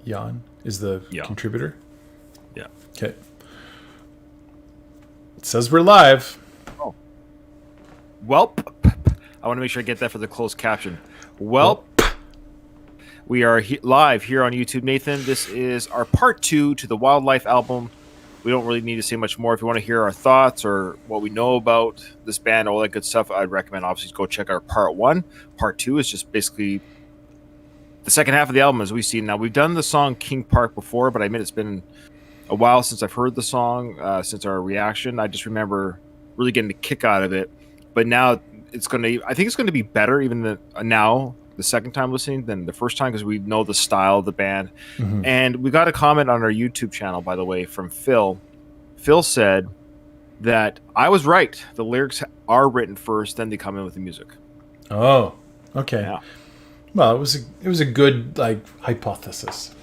Jan is the contributor. Yeah. Okay. It says we're live. Oh. Welp. I want to make sure I get that for the closed caption. Welp. We are live here on YouTube, Nathan. This is our part 2 to the Wildlife album. We don't really need to say much more. If you want to hear our thoughts or what we know about this band, all that good stuff, I'd recommend obviously go check our part 1. Part 2 is just basically the second half of the album as we see. Now, we've done the song King Park before, but I admit it's been a while since I've heard the song, since our reaction. I just remember really getting a kick out of it. But now I think it's going to be better even now, the second time listening, than the first time, because we know the style of the band. Mm-hmm. And we got a comment on our YouTube channel, by the way, from Phil. Phil said that I was right. The lyrics are written first, then they come in with the music. Oh, okay. Yeah. Well, it was a good hypothesis.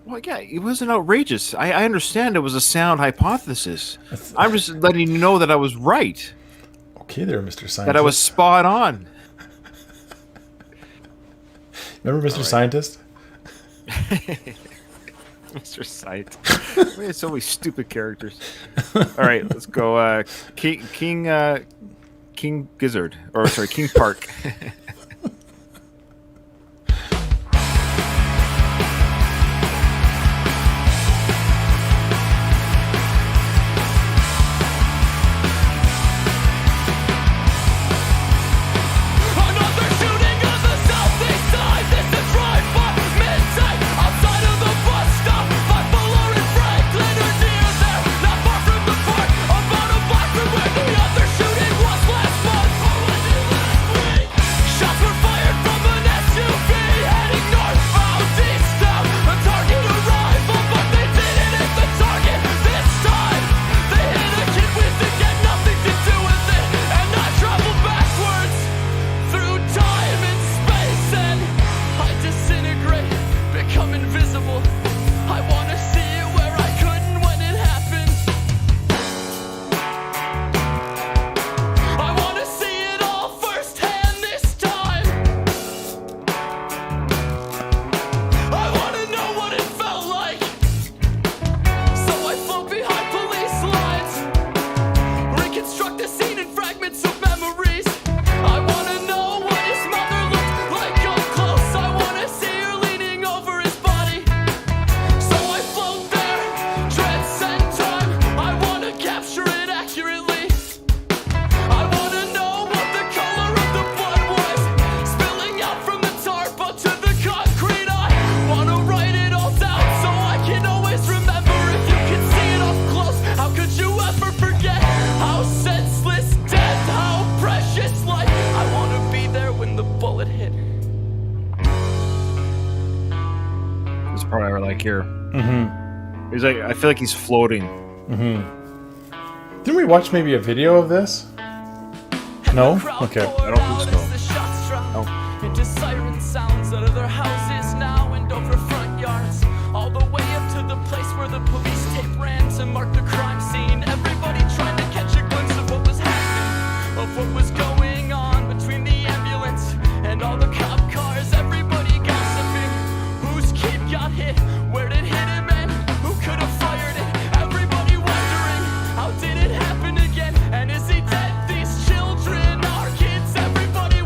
Well, yeah, it wasn't outrageous. I understand it was a sound hypothesis. I'm just letting you know that I was right. Okay there, Mr. Scientist. That I was spot on. Remember Mr. Scientist? Mr. Sight. We had so many stupid characters. All right, let's go. King Gizzard. Or, sorry, King Park. Here. Mm-hmm. He's like, I feel like he's floating. Mm-hmm. Didn't we watch maybe a video of this? No? Okay. I don't think so. No. Into siren sounds out of their houses now and over front yards, all the way up to the place where the police tape ran to mark the crime scene. Everybody trying to catch a glimpse of what was happening, of what was going on between the ambulance and all the cop cars. Everybody gossiping. Whose kid got hit? Where did it hit him and who could have fired it? Everybody wondering, how did it happen again? And is he dead? These children are kids. Everybody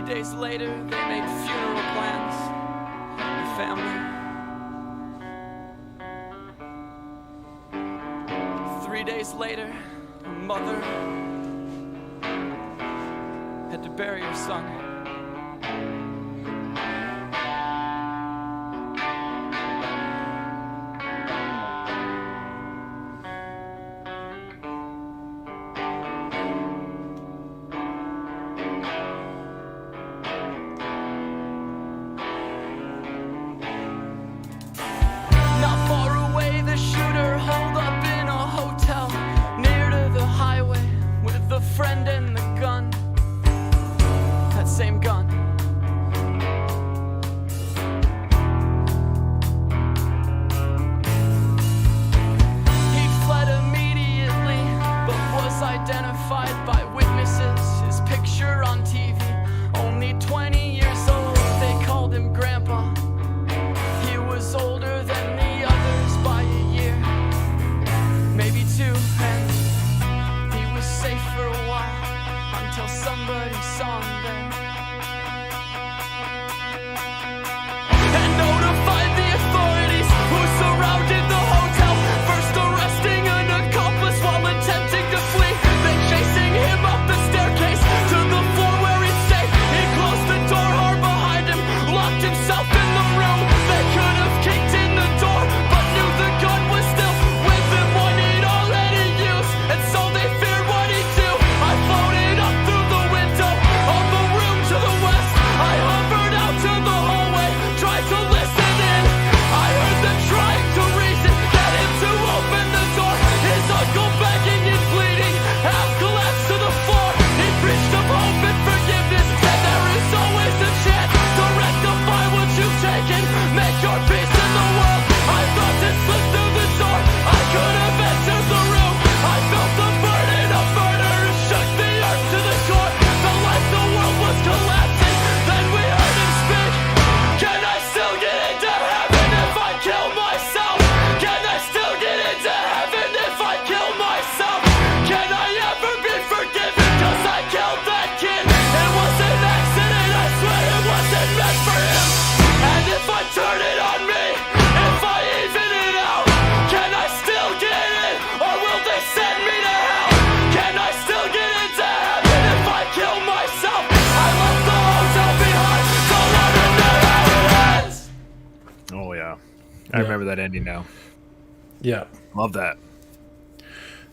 days later, they made funeral plans. The family. 3 days later, a mother had to bury her son. Not far away, the shooter holed up in a hotel near to the highway with a friend and the gun. That same gun. He fled immediately, but was identified by witnesses. His picture on TV, only 20 years old. They called him Grandpa. He was older than the others by a year, maybe two, and he was safe for a while until somebody saw him there and notified the authorities who surrounded the hotel, first arresting an accomplice while attempting to flee, then chasing him up the staircase to the floor where he'd stay. He closed the door hard behind him, locked himself in the room. They could have kicked in the door, but knew the gun was still with him, one he'd already used, and so they feared what he'd do. I floated up through the window of the room to the west. I hovered out to the hallway, tried to listen in. I heard them trying to reason, get him to open the door. His uncle begging and pleading, half collapsed to the floor. He preached of hope and forgiveness, said there is always a chance to rectify what you've taken, make your peace in the world. I thought to slip through the door, I could have entered the room. I felt the burden of murder, it shook the earth to the core. Felt like the world was collapsing, then we heard him speak. Can I still get into heaven if I kill myself? Can I still get into heaven if I kill myself? Can I ever be forgiven cause I killed that kid? It was an accident, I swear it wasn't meant for him. And if I turn it on me, if I even it out, can I still get in, or will they send me to hell? Can I still get into heaven if I kill myself? I left the hotel behind, so wonder how it ends. Oh yeah, I remember that ending now. Yeah. Love that.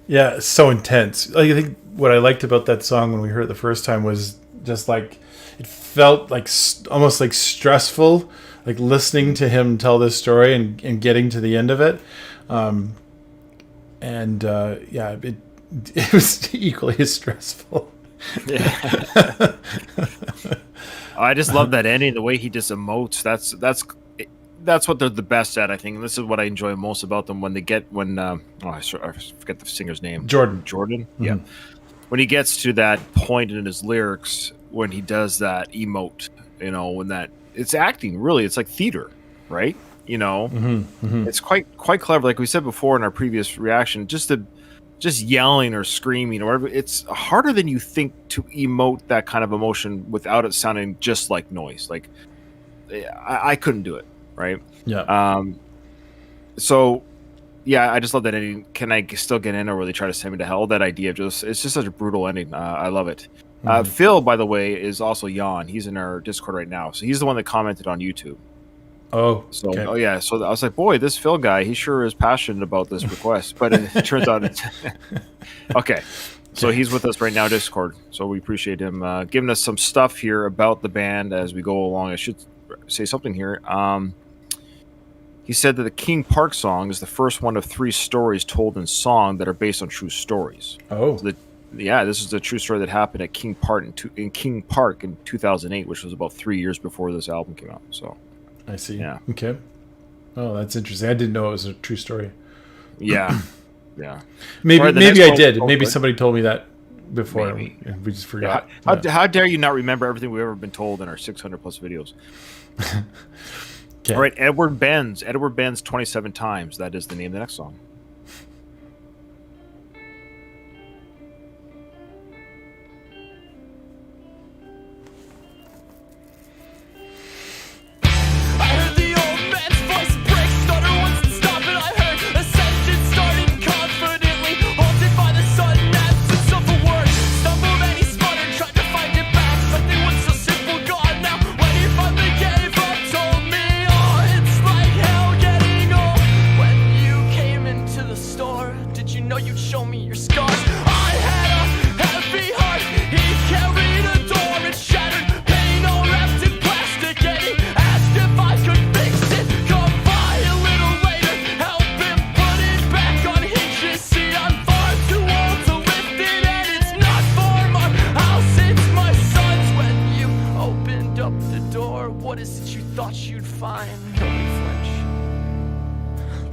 Yeah, it's so intense. Like, I think what I liked about that song when we heard it the first time was just like it felt like almost like stressful, like listening to him tell this story and getting to the end of it. Yeah, it was equally as stressful. Yeah. I just love that ending, the way he just emotes. That's what they're the best at, I think. And this is what I enjoy most about them when I forget the singer's name. Jordan. Mm-hmm. Yeah. When he gets to that point in his lyrics, when he does that emote, when that it's acting, really, it's like theater, right? It's quite clever. Like we said before in our previous reaction, just yelling or screaming or whatever, it's harder than you think to emote that kind of emotion without it sounding just like noise. Like I couldn't do it. Right. Yeah. So, yeah, I just love that ending. Can I still get in, or will they try to send me to hell? That idea of it's just such a brutal ending. I love it. Phil, by the way, is also Jan. He's in our Discord right now, so he's the one that commented on YouTube. Oh, so okay. Oh yeah. So I was like, boy, this Phil guy, he sure is passionate about this request. But it turns out it's okay. So he's with us right now, Discord. So we appreciate him giving us some stuff here about the band as we go along. I should say something here. He said that the King Park song is the first one of 3 stories told in song that are based on true stories. Oh. So this is the true story that happened at King Park in 2008, which was about 3 years before this album came out. So I see. Yeah. Okay. Oh, that's interesting. I didn't know it was a true story. Yeah. Yeah. Maybe I did. Oh, maybe good. somebody told me that before. Maybe. And we just forgot. How dare you not remember everything we've ever been told in our 600 plus videos? Okay. All right, Edward Benz 27 times. That is the name of the next song. what is it you thought you'd find? Nobody flinch.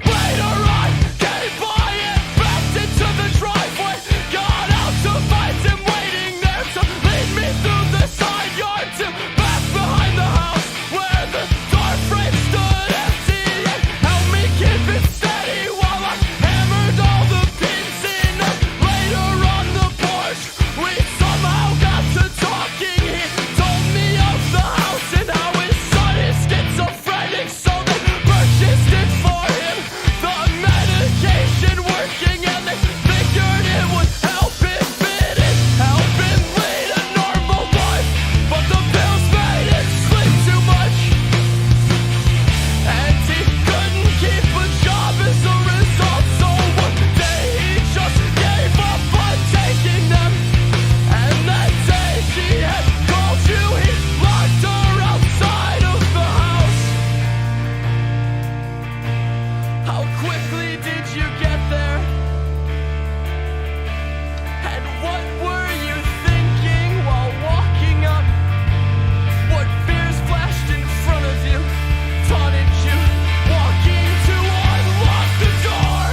Later on, came by and backed into the driveway. Got out to find him waiting there to lead me through the side yard to back behind the house where the door frame stood empty and helped me keep it steady while I hammered all the pins in. Later on the porch, we somehow got to talking. He told me of the house and how his son is schizophrenic, so they purchased it for him. The medication working, and they figured it would help him fit in, help him lead a normal life. But the pills made him sleep too much, and he couldn't keep a job as a result. So one day he just gave up on taking them. And that day she had called you, he locked her outside of the house. How quickly did you get there? And what were you thinking while walking up? What fears flashed in front of you, taunted you, walking to unlock the door?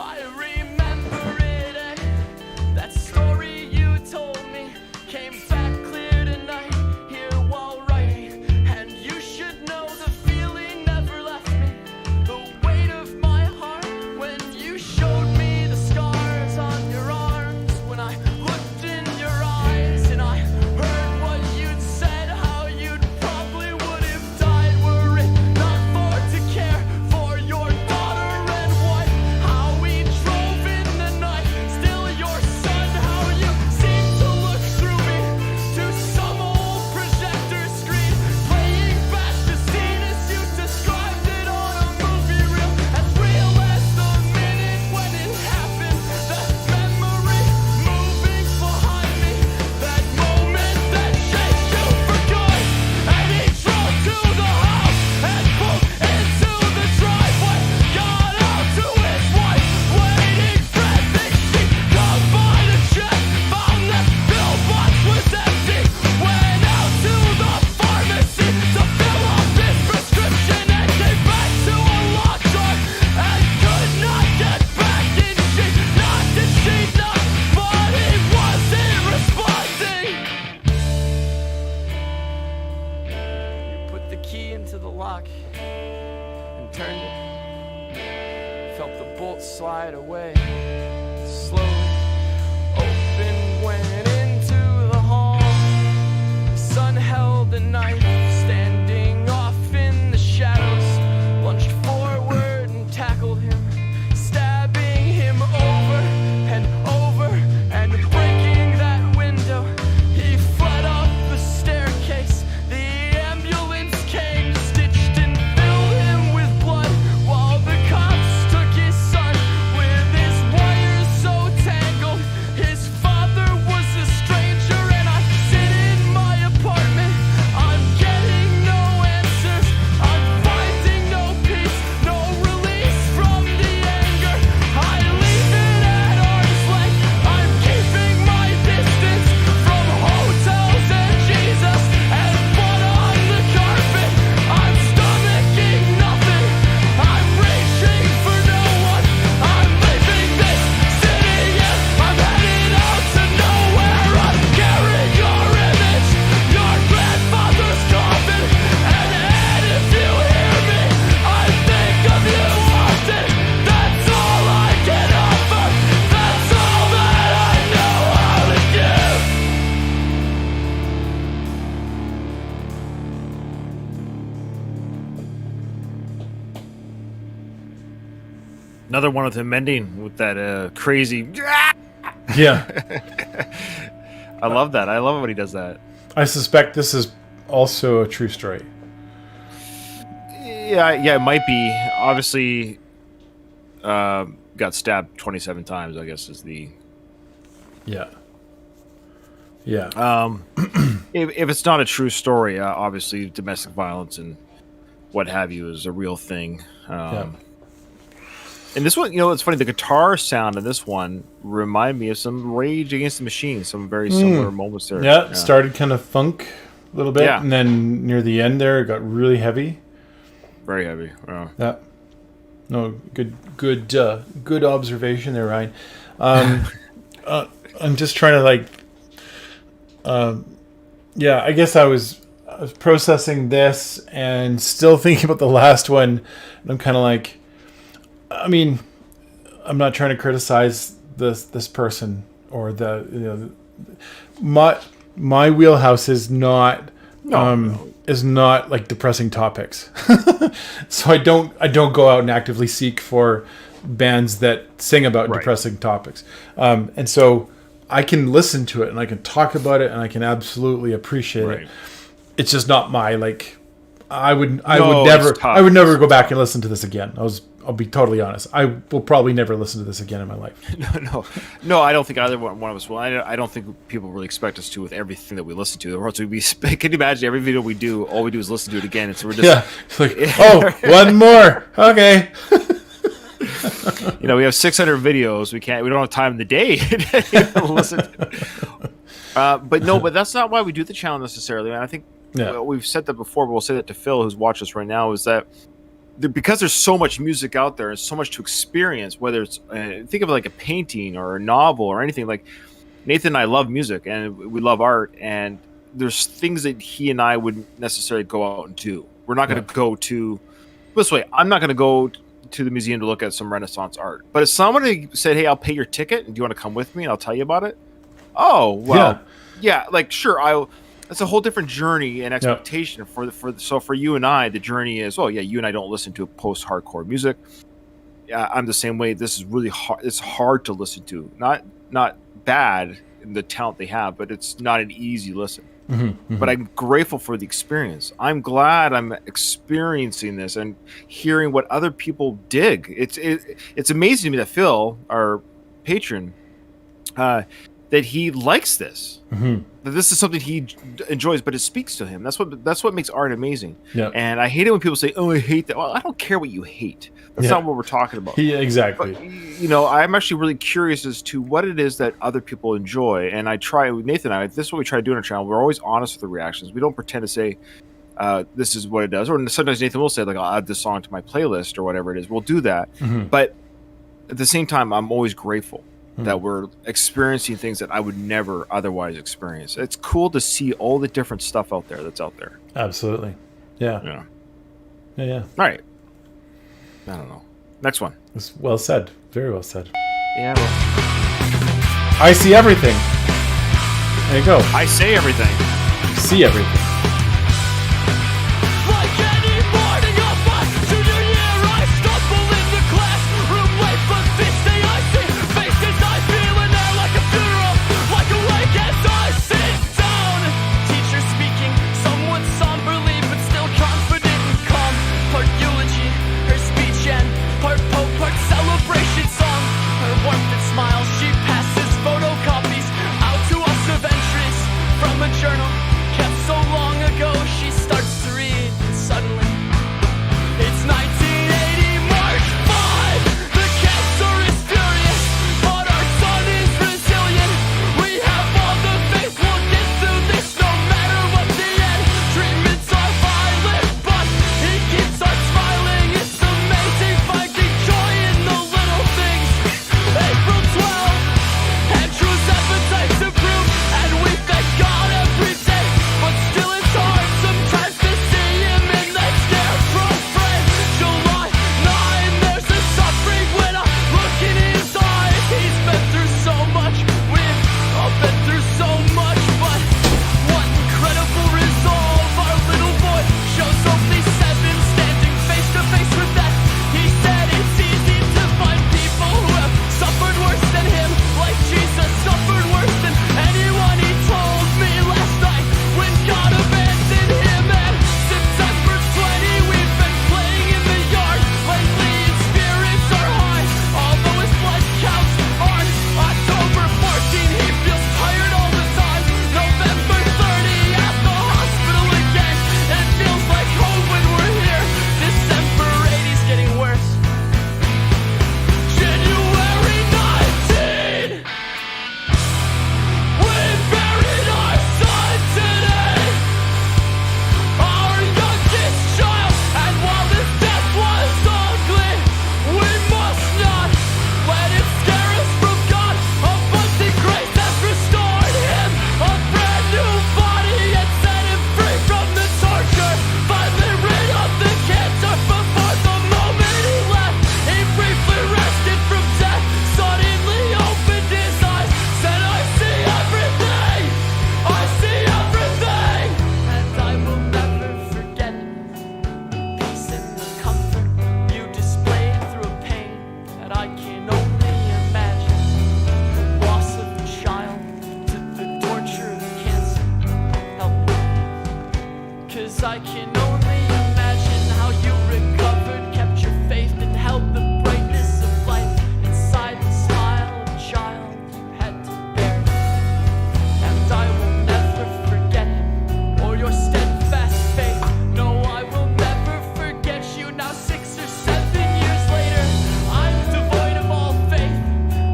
I remember it, that story you told me came back clear tonight, here while writing. And you should know the feeling never left me, the weight of my heart when you showed me the scars on your arms. When I looked in your eyes and I heard what you'd said, how you'd probably would have died, were it not for to care for your daughter and what, how we drove in the night, still your son, how you seemed to look through me to some old projector screen, playing back the scene as you described it on a movie reel, as real as the minute when it happened, that memory moving behind me, that moment that changed you for good. And he drove to the house and pulled into the driveway, got out to his wife, waiting frantic. She come by to check, found that pill box was empty, went out to the pharmacy to fill up his prescription, and came back to a locked door and could not get back in. She knocked and she knocked, but he wasn't responding. You put the key into the lock and turned it. Felt the bolt slide away. Slowly opened, went into the hall. The sun held the knife, standing off in the shadows. Lunged forward and tackled him, stabbing him over and breaking that window. He fled up the staircase. The ambulance came, stitched and filled him with blood, while the cops took his son with his wires so tangled. His father was a stranger, and I sit in my apartment. I'm getting no answers. I'm finding no peace, no release from the anger. I leave it at arm's length. I'm keeping my distance from hotels and Jesus and blood on the carpet. I'm stomaching nothing. I'm reaching for no one. I'm leaving this city and I'm headed out to nowhere. I'm carrying your image, your grandfather's coffin, and Ed, if you hear me, I think of you often. That's all I can offer. That's all that I know how to give. Another one with him ending with that crazy. Yeah. I love that. I love it when he does that. I suspect this is also a true story. Yeah, it might be. Obviously, got stabbed 27 times, I guess, is the... Yeah. Yeah. If it's not a true story, obviously domestic violence and what have you is a real thing. And this one, it's funny. The guitar sound in this one reminded me of some Rage Against the Machine, some very similar moments there. Yeah, it started kind of funk a little bit, Yeah. and then near the end there, it got really heavy. Very heavy. Yeah. No, good observation there, Ryan. I'm just trying to I guess I was processing this and still thinking about the last one. And I'm kind of like, I mean, I'm not trying to criticize this person or my wheelhouse is not is not like depressing topics. So I don't go out and actively seek for bands that sing about depressing topics. And so I can listen to it and I can talk about it and I can absolutely appreciate it. It's just not my I would never go back and listen to this again. I'll be totally honest. I will probably never listen to this again in my life. No. I don't think either one of us will. I don't think people really expect us to with everything that we listen to. Or else can you imagine every video we do, all we do is listen to it again, and so we're just it's like one more, okay. We have 600 videos. We don't have time in the day to listen. But that's not why we do the channel necessarily. And I think we've said that before, but we'll say that to Phil, who's watched us right now, is that because there's so much music out there and so much to experience, whether it's think of it like a painting or a novel or anything. Like Nathan and I love music and we love art, and there's things that he and I wouldn't necessarily go out and do. We're not going to go to this way. I'm not going to go to the museum to look at some Renaissance art. But if somebody said, "Hey, I'll pay your ticket, and do you want to come with me? And I'll tell you about it." Oh, well, yeah, sure. That's a whole different journey and expectation for you and I. The journey is, you and I don't listen to post-hardcore music. I'm the same way. This is really hard. It's hard to listen to. Not bad in the talent they have, but it's not an easy listen. Mm-hmm. But I'm grateful for the experience. I'm glad I'm experiencing this and hearing what other people dig. It's amazing to me that Phil, our patron, that he likes this. Mm-hmm. That this is something he enjoys, but it speaks to him. That's what makes art amazing. Yeah. And I hate it when people say, "Oh, I hate that." Well, I don't care what you hate. That's not what we're talking about. Yeah, exactly. But, I'm actually really curious as to what it is that other people enjoy. And I try with Nathan and I. This is what we try to do on our channel. We're always honest with the reactions. We don't pretend to say this is what it does. Or sometimes Nathan will say, like, "I'll add this song to my playlist" or whatever it is. We'll do that. Mm-hmm. But at the same time, I'm always grateful that we're experiencing things that I would never otherwise experience. It's cool to see all the different stuff out there that's out there. Absolutely. Yeah. Yeah. All right. I don't know. Next one. It's well said. Very well said. Yeah. Well. I see everything. There you go. I say everything. See everything. Journal kept so long. I can only imagine how you recovered, kept your faith, and held the brightness of life inside the smile of a child you had to bear. And I will never forget him or your steadfast faith. No, I will never forget you. Now 6 or 7 years later, I'm devoid of all faith.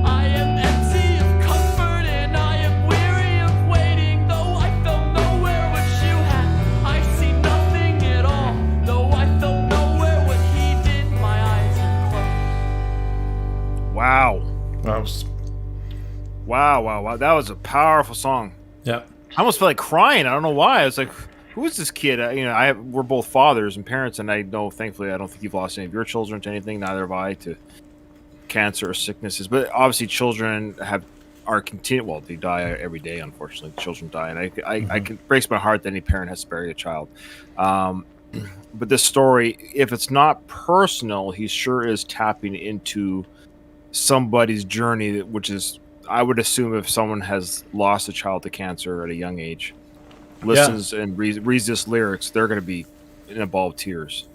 I am empty of comfort and I am weary of waiting. Though I felt nowhere what you had, I see nothing at all. Though I felt nowhere what he did, my eyes are closed. Wow. That was, Wow. That was a powerful song. yeah. I almost felt like crying. I don't know why. I was like, who is this kid? We're both fathers and parents, and I know, thankfully, I don't think you've lost any of your children to anything. Neither have I to cancer or sicknesses. But obviously, children are continuing. Well, they die every day. Unfortunately, children die, and I can breaks my heart that any parent has to bury a child. But this story, if it's not personal, he sure is tapping into somebody's journey, which is, I would assume, if someone has lost a child to cancer at a young age, listens and reads this lyrics, they're going to be in a ball of tears.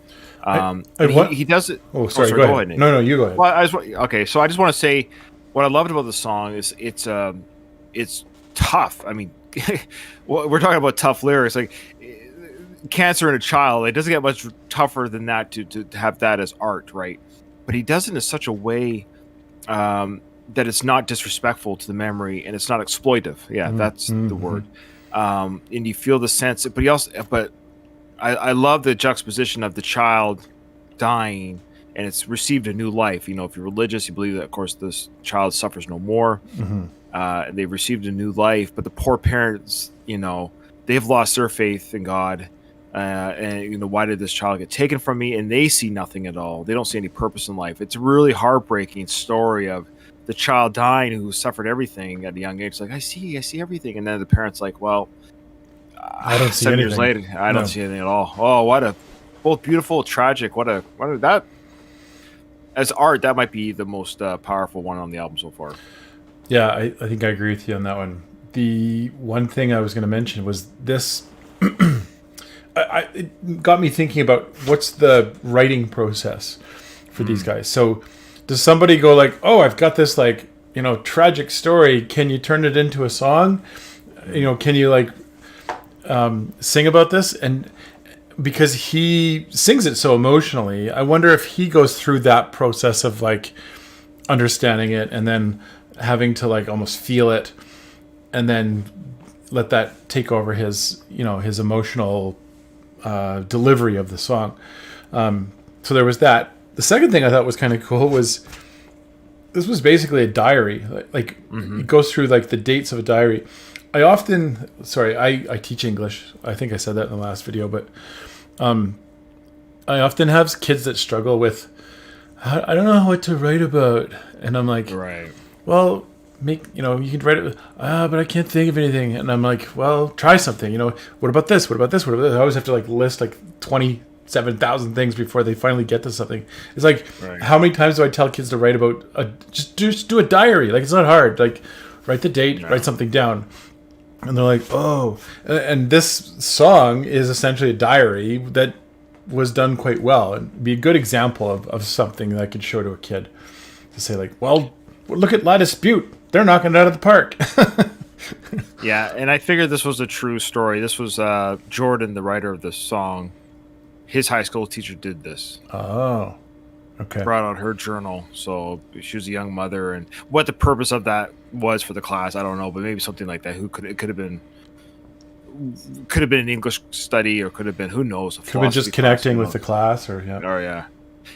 He does it. Oh, sorry. Go ahead. Nate. No, you go ahead. Well, so I just want to say what I loved about the song is it's tough. I mean, we're talking about tough lyrics. Like cancer in a child, it doesn't get much tougher than that to have that as art, right? But he does it in such a way that it's not disrespectful to the memory and it's not exploitive. Yeah, that's the word. And you feel the sense, but I love the juxtaposition of the child dying and it's received a new life. You know, if you're religious, you believe that, of course, this child suffers no more. They've received a new life, but the poor parents, you know, they've lost their faith in God. And, you know, why did this child get taken from me? And they see nothing at all. They don't see any purpose in life. It's a really heartbreaking story of the child dying who suffered everything at a young age. Like, I see everything. And then the parents like, well, I don't see 7 anything. years later, I don't see anything at all. Oh, what a both beautiful, tragic. What a that as art, that might be the most powerful one on the album so far. Yeah, I think I agree with you on that one. The one thing I was going to mention was this. It got me thinking about what's the writing process for these guys. So does somebody go like, oh, I've got this like, you know, tragic story. Can you turn it into a song? You know, can you like sing about this? And because he sings it so emotionally, I wonder if he goes through that process of like understanding it and then having to like almost feel it and then let that take over his, you know, his emotional delivery of the song. So there was that. The second thing I thought was kind of cool was this was basically a diary. Like it goes through like the dates of a diary. I teach English. I think I said that in the last video, but I often have kids that struggle with, I don't know what to write about. And I'm like, Right. well, you can write it, but I can't think of anything. And I'm like, well, try something. You know, what about this? What about this? What about this? I always have to like list like 27,000 things before they finally get to something. It's like, How many times do I tell kids to write about just do a diary? Like, it's not hard. Like, write the date, write something down. And they're like, oh. And this song is essentially a diary that was done quite well. It'd be a good example of something that I could show to a kid. To say like, well, look at Lattice Butte. They're knocking it out of the park. Yeah, and I figured this was a true story. This was Jordan, the writer of this song. His high school teacher did this. Oh, okay. Brought out her journal. So she was a young mother, and what the purpose of that was for the class, I don't know, but maybe something like that. It could have been an English study, or could have been, who knows? Could have been just connecting with the class, or yeah. Oh yeah.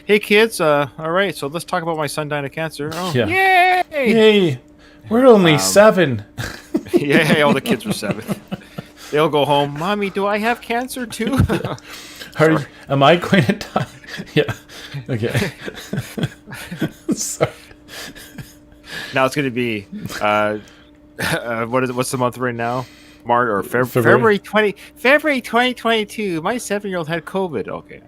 Hey kids, all right, so let's talk about my son dying of cancer. Oh, yeah. Yay! We're only 7. Yeah, all the kids were 7. They'll go home. Mommy, do I have cancer too? Am I going to die? Yeah. Okay. Sorry. Now it's going to be what's the month right now? March or February 2022. My 7-year-old had COVID. Okay.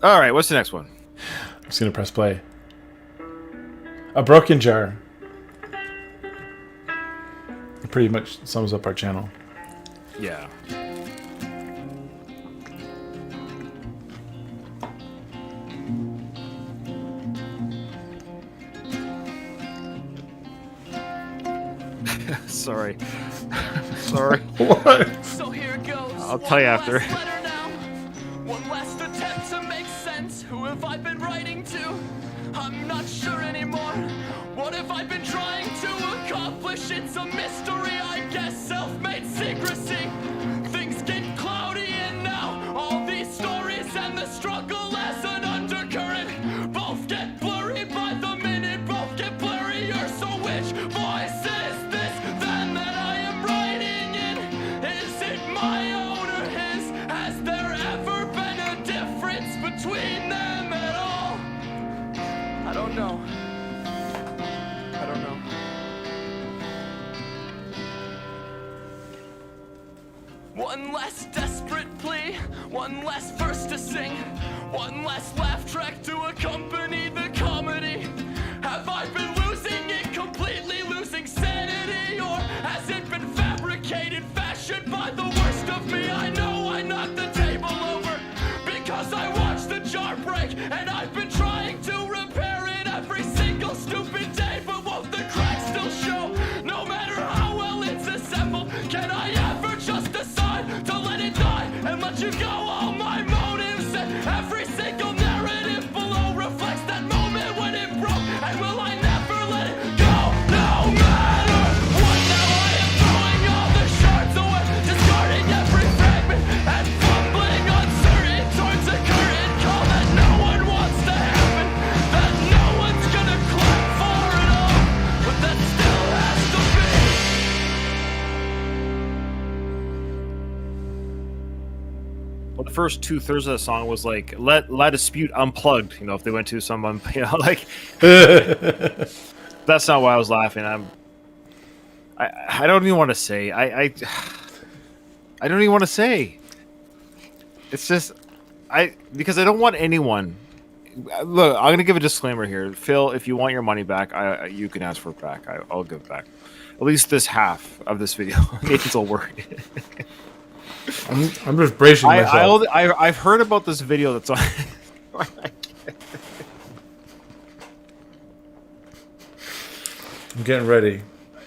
All right. What's the next one? I'm just going to press play. A broken jar. It pretty much sums up our channel. Yeah. Sorry. Sorry. What? So here goes. I'll tell you after. One last letter now. One last attempt to make sense. Who have I been writing to? I'm not sure anymore. What have I been trying to accomplish? It's a mystery, I guess. Self-made secrecy. Things get cloudy and now all these stories and the struggle as an undercurrent both get blurry by the minute. Both get blurrier. So which voice is this then that I am writing in? Is it my own or his? Has there ever been a difference between them at all? I don't know. I don't know. One less desperate plea, one less verse to sing, one less laugh track to accompany the comedy. Have I been losing it completely, losing sanity? Or has it been fabricated, fashioned by the worst of me? I know I knocked the table over because I watched the jar break, and I've been trying to repair it every single stupid day. But won't the cracks still show? No matter how well it's assembled, can I ever just decide to let it die and let you go? All my motives and every single narrative below reflects that moment when it broke. And will I never let it go? No matter what, now I am throwing all the shards away, discarding every fragment and fumbling uncertain towards a current call that no one wants to happen, that no one's gonna clap for at all, but that still has to be. Well, the first 2/3 of the song was like let dispute unplugged. You know, if they went to someone, you know, like that's not why I was laughing. I don't even want to say. I don't even want to say. It's just because I don't want anyone. Look, I'm gonna give a disclaimer here, Phil. If you want your money back, you can ask for it back. I'll give it back. At least this half of this video. Nathan's will work. I'm just bracing myself. I've heard about this video that's on. I'm getting ready.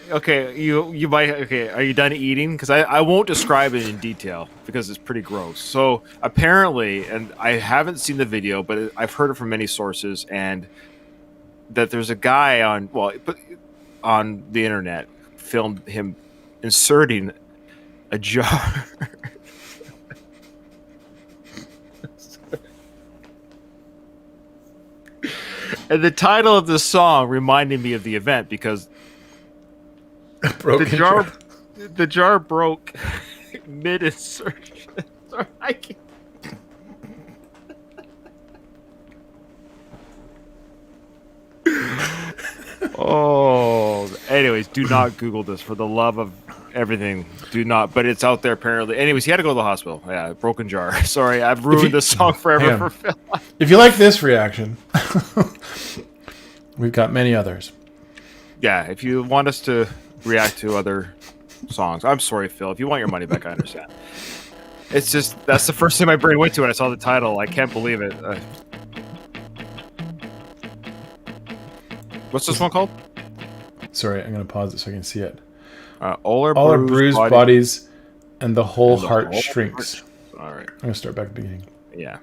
Okay, you might. Okay, are you done eating? Because I won't describe it in detail because it's pretty gross. So apparently, and I haven't seen the video, but I've heard it from many sources, and that there's a guy on the internet filmed him inserting a jar. And the title of the song reminded me of the event because the jar broke mid insertion. Sorry, I can't. Oh, anyways, do not Google this for the love of everything. Do not, but it's out there apparently. Anyways, he had to go to the hospital. Yeah, broken jar. Sorry, I've ruined this song forever for Phil. If you like this reaction, we've got many others. Yeah, if you want us to react to other songs, I'm sorry, Phil. If you want your money back, I understand. It's just that's the first thing my brain went to when I saw the title. I can't believe it. What's this one called? Sorry, I'm going to pause it so I can see it. All our bruised bodies and the whole heart shrinks. All right. I'm going to start back at the beginning. Yeah.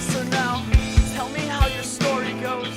So now, tell me how your story goes.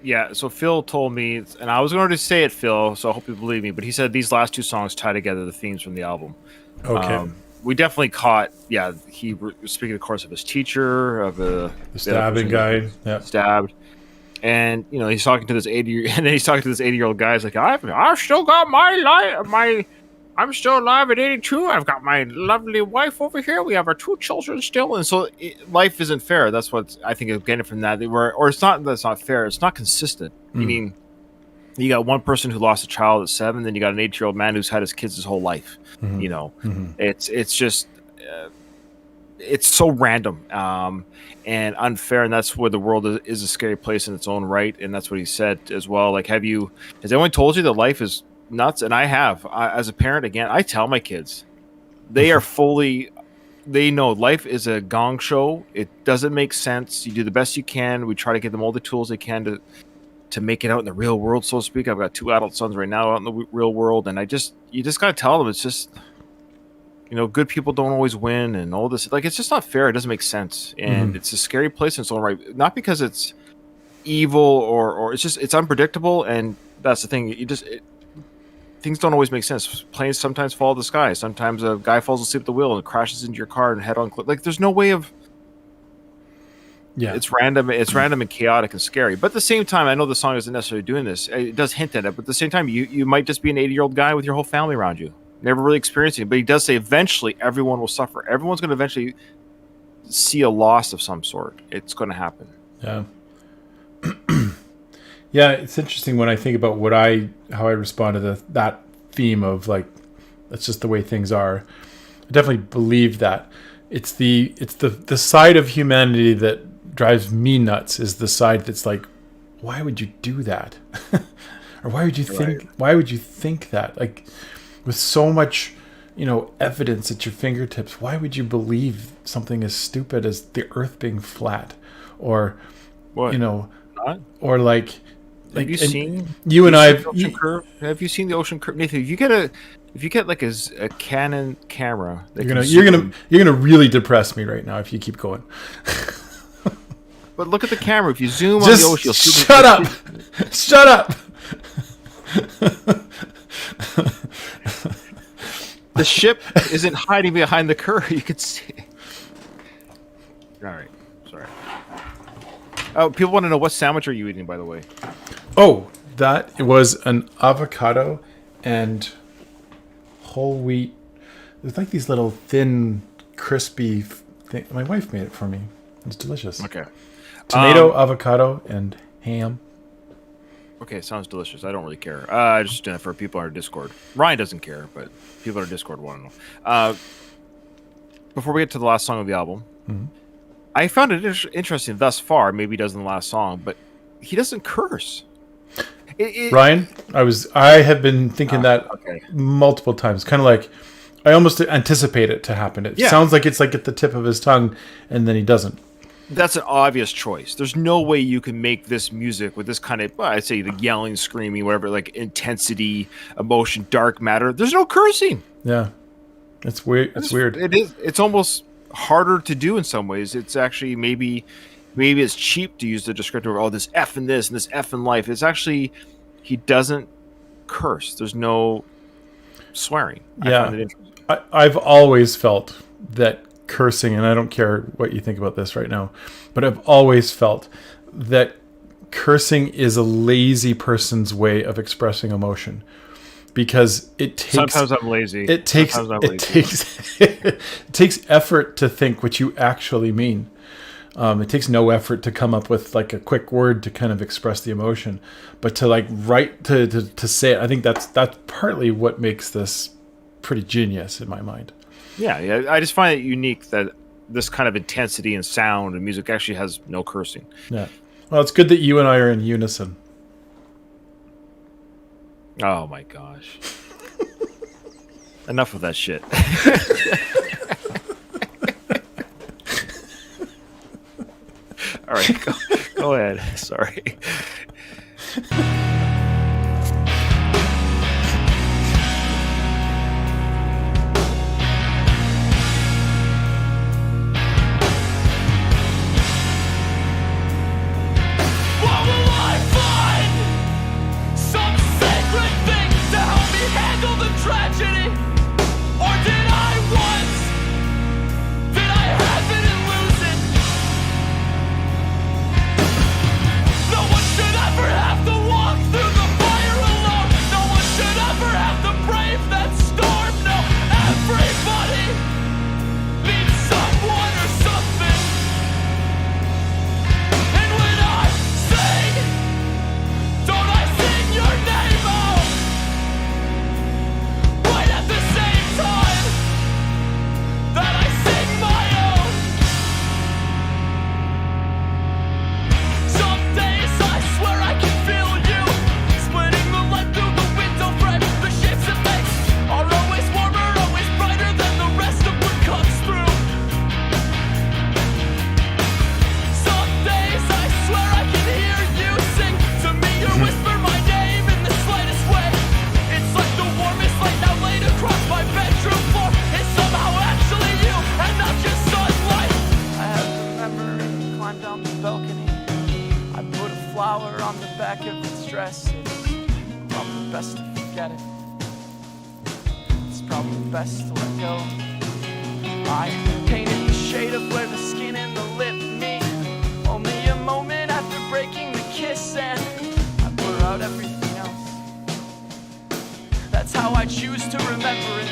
Yeah, so Phil told me, and I was going to say it, Phil, so I hope you believe me, but he said these last two songs tie together the themes from the album. Okay. We definitely caught, he was speaking, of course, of his teacher, of the stabbing guy. Yeah. Stabbed. And, you know, he's talking to this 80-year-old guy. He's like, I've still got my life, I'm still alive at 82. I've got my lovely wife over here. We have our 2 children still. And so life isn't fair. That's what I think I'm getting from that. Or it's not that's not fair. It's not consistent. Meaning you got one person who lost a child at 7, then you got an 8-year-old man who's had his kids his whole life. You know, it's just it's so random and unfair. And that's where the world is a scary place in its own right. And that's what he said as well. Like, has anyone told you that life is nuts? And I have. As a parent, again, I tell my kids, they know life is a gong show. It doesn't make sense. You do the best you can. We try to give them all the tools they can to make it out in the real world, so to speak. I've got 2 adult sons right now out in the real world, and you just got to tell them, it's just, you know, good people don't always win and all this. Like, it's just not fair. It doesn't make sense. And it's a scary place in its own right. Not because it's evil or it's just, it's unpredictable. And that's the thing. Things don't always make sense. Planes sometimes fall out of the sky. Sometimes a guy falls asleep at the wheel and crashes into your car and head on. Like, there's no way of. Yeah, it's random. It's random and chaotic and scary. But at the same time, I know the song isn't necessarily doing this. It does hint at it. But at the same time, you might just be an 80-year-old guy with your whole family around you, never really experiencing it. But he does say eventually everyone will suffer. Everyone's going to eventually see a loss of some sort. It's going to happen. Yeah. Yeah, it's interesting when I think about how I responded to that theme of, like, that's just the way things are. I definitely believe that it's the side of humanity that drives me nuts is the side that's like, why would you do that? Or why would you think that? Like, with so much, you know, evidence at your fingertips, why would you believe something as stupid as the earth being flat? Or what? You know, or like have you seen you and I have you seen the ocean curve, Nathan? If you get like a Canon camera, you're gonna really depress me right now if you keep going. But look at the camera. If you zoom on the ocean, you'll see. Shut up! The ship isn't hiding behind the curve. You can see. All right, sorry. Oh, people want to know, what sandwich are you eating, by the way? Oh, that was an avocado and whole wheat. It's like these little thin, crispy things. My wife made it for me. It's delicious. Okay. Tomato, avocado, and ham. Okay, sounds delicious. I don't really care. I just did it for people on our Discord. Ryan doesn't care, but people on our Discord want to know. Before we get to the last song of the album, I found it interesting thus far. Maybe he does in the last song, but he doesn't curse. Ryan, I have been thinking that multiple times. Kind of like, I almost anticipate it to happen. It sounds like it's like at the tip of his tongue, and then he doesn't. That's an obvious choice. There's no way you can make this music with this kind of, I'd say, the yelling, screaming, whatever, like intensity, emotion, dark matter. There's no cursing. Yeah, it's weird. It's weird. It is. It's almost harder to do in some ways. It's actually maybe it's cheap to use the descriptor of, this F in this and this F in life. It's actually, he doesn't curse. There's no swearing. Yeah, I've always felt that cursing, and I don't care what you think about this right now, but I've always felt that cursing is a lazy person's way of expressing emotion, because it takes. Sometimes I'm lazy. It takes effort to think what you actually mean. It takes no effort to come up with like a quick word to kind of express the emotion, but to like write to say it. I think that's partly what makes this pretty genius in my mind. Yeah, I just find it unique that this kind of intensity and sound and music actually has no cursing. Yeah. Well, it's good that you and I are in unison. Oh my gosh. Enough of that shit. All right, go ahead. Sorry. What will I find? stress, it's probably best to forget it. It's probably best to let go. I painted the shade of where the skin and the lip meet. Only a moment after breaking the kiss, and I blur out everything else. That's how I choose to remember it.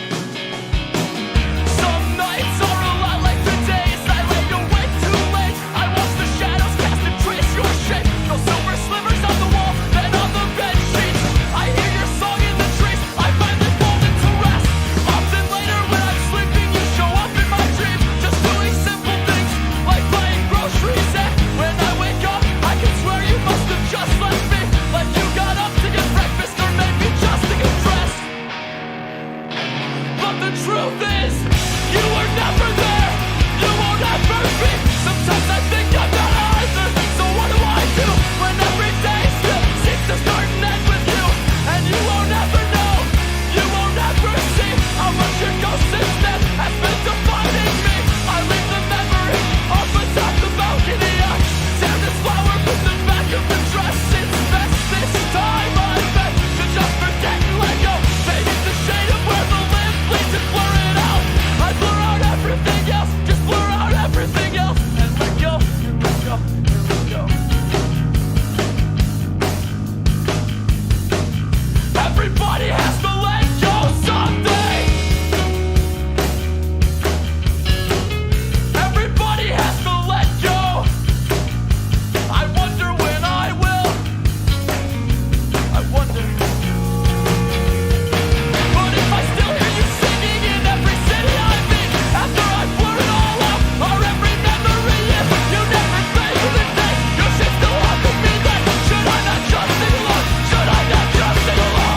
Some nights are a lot like today's. I lay awake too late. I watch the shadows cast and trace your shape. No silver slivers on the wall, then on the bed sheets. I hear your song in the trees. I finally fall into rest. Often later when I'm sleeping, you show up in my dreams, just doing simple things like buying groceries. And when I wake up, I can swear you must have just left me, like you got up to get breakfast or maybe just to get dressed. But the truth is, you were never there. You won't ever be. Sometimes I think I'm not either. So what do I do when every day still seems to start and end with you? And you won't ever know. You won't ever see how much your ghost instead has been defining me. I leave the memory up atop the balcony. I tear this flower from the back of the dress. It's best this time I bet to just forget and let go. Paint the shade of where the limb bleeds and blur it out. I blur out everything else, just blur out everything else, and let go, and let go, and let go. Everybody has to let go someday. Everybody has to let go. I wonder when I will. I wonder. But if I still hear you singing in every city I'm in, after I blur it all out, or every memory is, you never say to the day, you should still have to be there. Should I not just sing along? Should I not just sing along?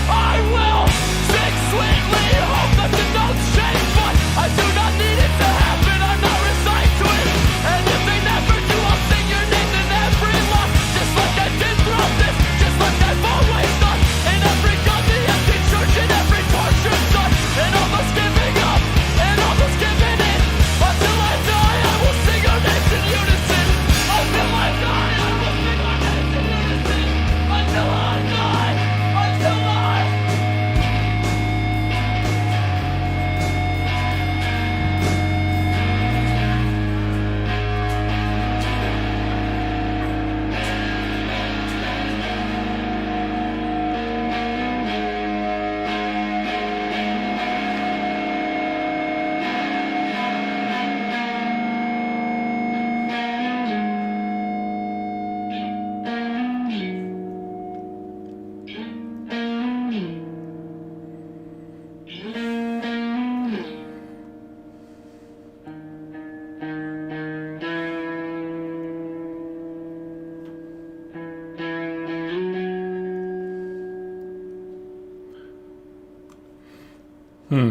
I will sing sweetly, hope that the notes change, but I do not need it to happen, I'm not resigned to it. And if they never do, I'll sing your name in every line, just like I did throughout this, just like I've always done. In every gun, the empty church, in every tortured son, and almost giving up, and almost giving in. Until I die, I will sing your names in unison. Until I die, I will sing your names in unison. Until I die, until I...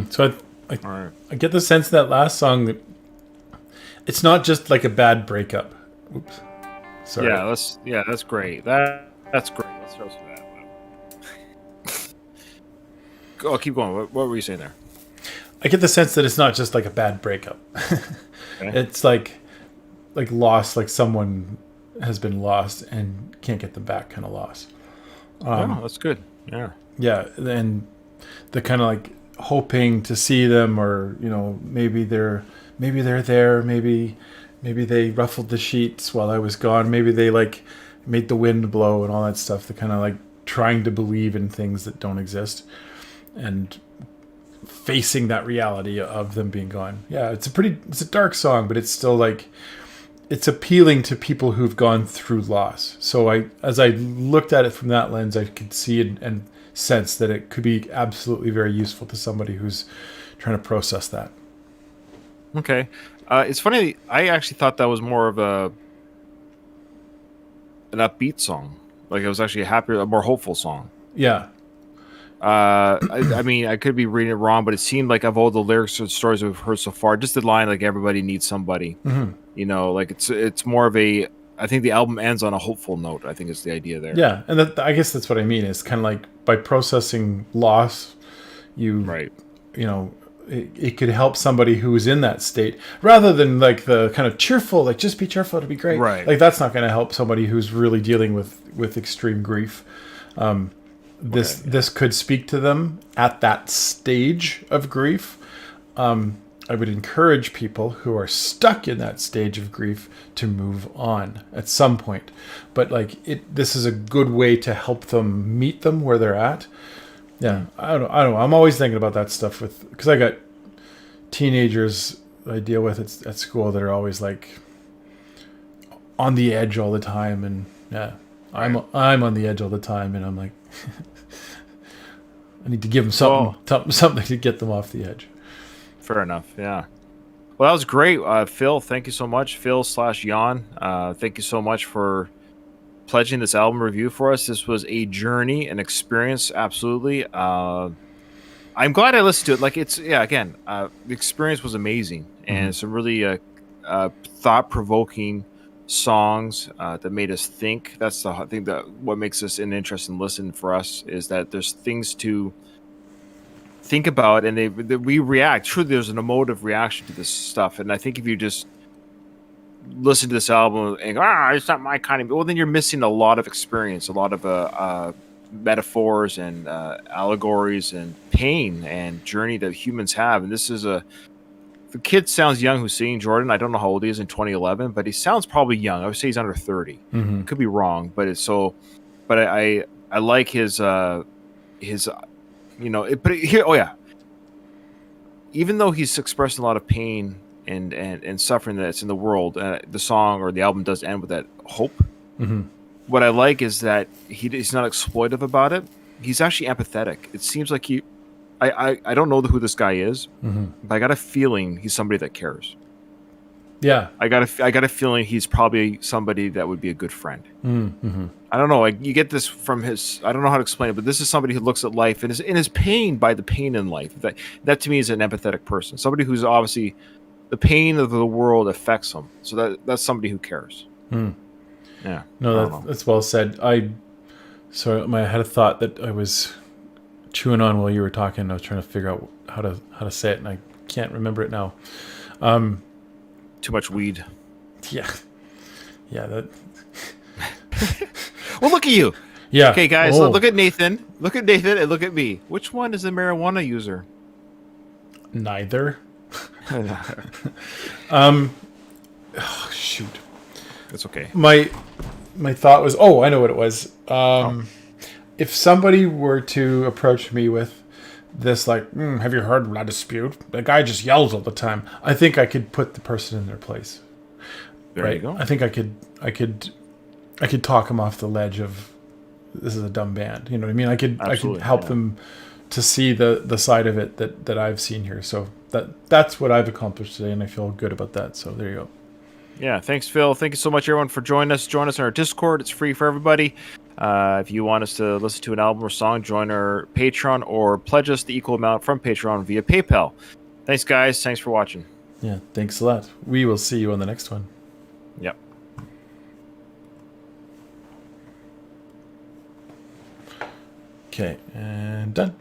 So All right. I get the sense that last song that it's not just like a bad breakup. Oops. Sorry. Yeah, that's great. That's great. Let's throw some of that. Oh, keep going. What were you saying there? I get the sense that it's not just like a bad breakup. Okay. It's like lost, like someone has been lost and can't get them back kind of loss. Oh, that's good. Yeah. Yeah, and the kind of like hoping to see them, or maybe they're there, maybe they ruffled the sheets while I was gone, maybe they like made the wind blow and all that stuff. The kind of like trying to believe in things that don't exist and facing that reality of them being gone. Yeah, it's a dark song, but it's still like it's appealing to people who've gone through loss. So as I looked at it from that lens, I could see and sense that it could be absolutely very useful to somebody who's trying to process that. Okay. It's funny. I actually thought that was more of an upbeat song. Like it was actually a more hopeful song. Yeah. I mean, I could be reading it wrong, but it seemed like of all the lyrics or stories we've heard so far, just the line like everybody needs somebody. Mm-hmm. Like it's more of a. I think the album ends on a hopeful note. I think is the idea there. Yeah, and I guess that's what I mean. It's kind of like by processing loss, you it could help somebody who is in that state, rather than like the kind of cheerful, like just be cheerful to be great. Right. Like that's not going to help somebody who's really dealing with extreme grief. This could speak to them at that stage of grief. I would encourage people who are stuck in that stage of grief to move on at some point. But like this is a good way to help them meet them where they're at. Yeah, I don't know. I'm always thinking about that stuff because I got teenagers I deal with at school that are always like on the edge all the time, and yeah, I'm on the edge all the time, and I'm like, I need to give them something to get them off the edge. Fair enough. Yeah. Well, that was great, Phil. Thank you so much, Phil/Jan. Thank you so much for pledging this album review for us. This was a journey, an experience. Absolutely. I'm glad I listened to it. Like again, the experience was amazing, and some really thought-provoking songs that made us think. That's the thing that what makes this an interesting listen for us is that there's things to think about, and we react. Truly, there's an emotive reaction to this stuff, and I think if you just listen to this album and go, it's not my kind of, well, then you're missing a lot of experience, a lot of metaphors and allegories and pain and journey that humans have. And this is the kid sounds young who's singing, Jordan. I don't know how old he is in 2011, but he sounds probably young. I would say he's under 30. Could be wrong, but it's so. But I like his even though he's expressing a lot of pain and suffering that's in the world, the song or the album does end with that hope. What I like is that he's not exploitive about it. He's actually empathetic. It seems like I don't know who this guy is, but I got a feeling he's somebody that cares. Yeah, I got a feeling he's probably somebody that would be a good friend. I don't know. Like you get this from his. I don't know how to explain it, but this is somebody who looks at life and is pained by the pain in life. That to me is an empathetic person. Somebody who's obviously the pain of the world affects him. So that's somebody who cares. Yeah. No, that's well said. I had a thought that I was chewing on while you were talking. I was trying to figure out how to say it, and I can't remember it now. Too much weed. Yeah. That. Well, look at you. Yeah. Okay, guys, look at Nathan. Look at Nathan and look at me. Which one is a marijuana user? Neither. Shoot. That's okay. My thought was, I know what it was. If somebody were to approach me with this, like, have you heard La Dispute? The guy just yells all the time. I think I could put the person in their place. There you go. I think I could talk them off the ledge of this is a dumb band. You know what I mean? I could help them to see the side of it that I've seen here. So that's what I've accomplished today, and I feel good about that. So there you go. Yeah, thanks, Phil. Thank you so much, everyone, for joining us. Join us on our Discord. It's free for everybody. If you want us to listen to an album or song, join our Patreon or pledge us the equal amount from Patreon via PayPal. Thanks, guys. Thanks for watching. Yeah, thanks a lot. We will see you on the next one. Yep. Okay, and done.